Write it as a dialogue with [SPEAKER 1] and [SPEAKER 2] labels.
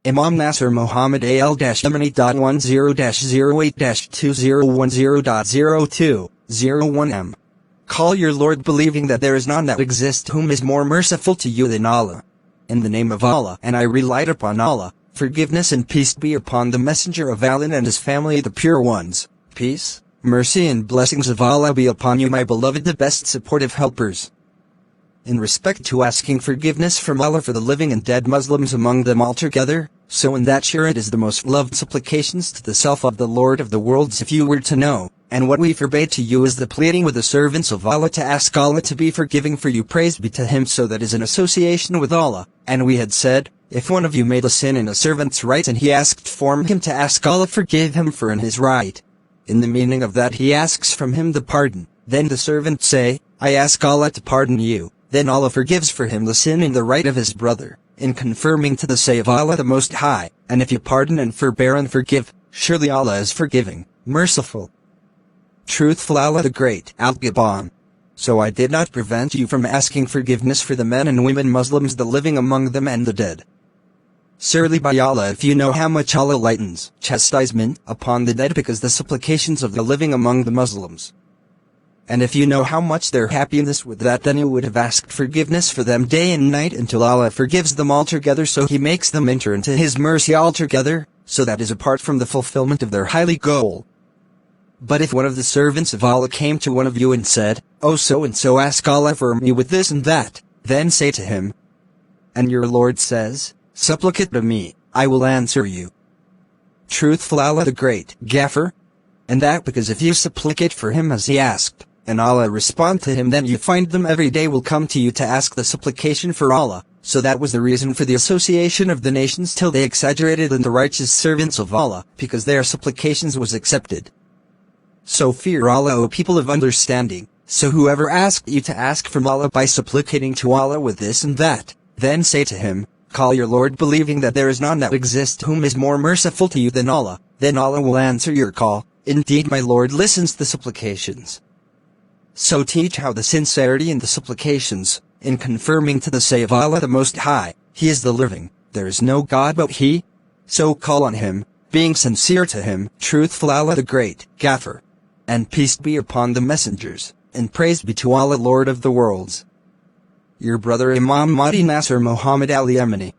[SPEAKER 1] Imam Nasser Mohammad Al-10-10-08-2010.0201M. Call your Lord believing that there is none that exists whom is more merciful to you than Allah. In the name of Allah, and I relied upon Allah, forgiveness and peace be upon the messenger of Allan and his family the pure ones. Peace, mercy and blessings of Allah be upon you, my beloved, the best supportive helpers. In respect to asking forgiveness from Allah for the living and dead Muslims among them altogether, so in that sure it is the most loved supplications to the self of the Lord of the worlds if you were to know, and what we forbade to you is the pleading with the servants of Allah to ask Allah to be forgiving for you, praise be to Him, so that is an association with Allah. And we had said, if one of you made a sin in a servant's right and he asked from him to ask Allah forgive him for in his right, in the meaning of that he asks from him the pardon, then the servant say, I ask Allah to pardon you. Then Allah forgives for him the sin in the right of his brother, in confirming to the say of Allah the Most High, and if you pardon and forbear and forgive, surely Allah is forgiving, merciful, truthful, Allah the Great. Al-Yemeni. So I did not prevent you from asking forgiveness for the men and women Muslims, the living among them and the dead. Surely by Allah, if you know how much Allah lightens chastisement upon the dead because the supplications of the living among the Muslims. And if you know how much their happiness with that, then you would have asked forgiveness for them day and night until Allah forgives them altogether, so He makes them enter into His mercy altogether, so that is apart from the fulfillment of their highly goal. But if one of the servants of Allah came to one of you and said, oh so and so, ask Allah for me with this and that, then say to him, and your Lord says, supplicate to me, I will answer you. Truthful, Allah the Great, Gaffer. And that because if you supplicate for him as he asked, and Allah respond to him, then you find them every day will come to you to ask the supplication for Allah. So that was the reason for the association of the nations till they exaggerated in the righteous servants of Allah, because their supplications was accepted. So fear Allah, O people of understanding. So whoever asked you to ask from Allah by supplicating to Allah with this and that, then say to him, call your Lord believing that there is none that exists whom is more merciful to you than Allah, then Allah will answer your call. Indeed my Lord listens to supplications. So teach how the sincerity in the supplications, in confirming to the say of Allah the Most High, He is the living, there is no God but He. So call on Him, being sincere to Him, truthful, Allah the Great, Gaffer. And peace be upon the messengers, and praise be to Allah, Lord of the worlds. Your brother Imam Nasser Mohammad Al-Yemeni.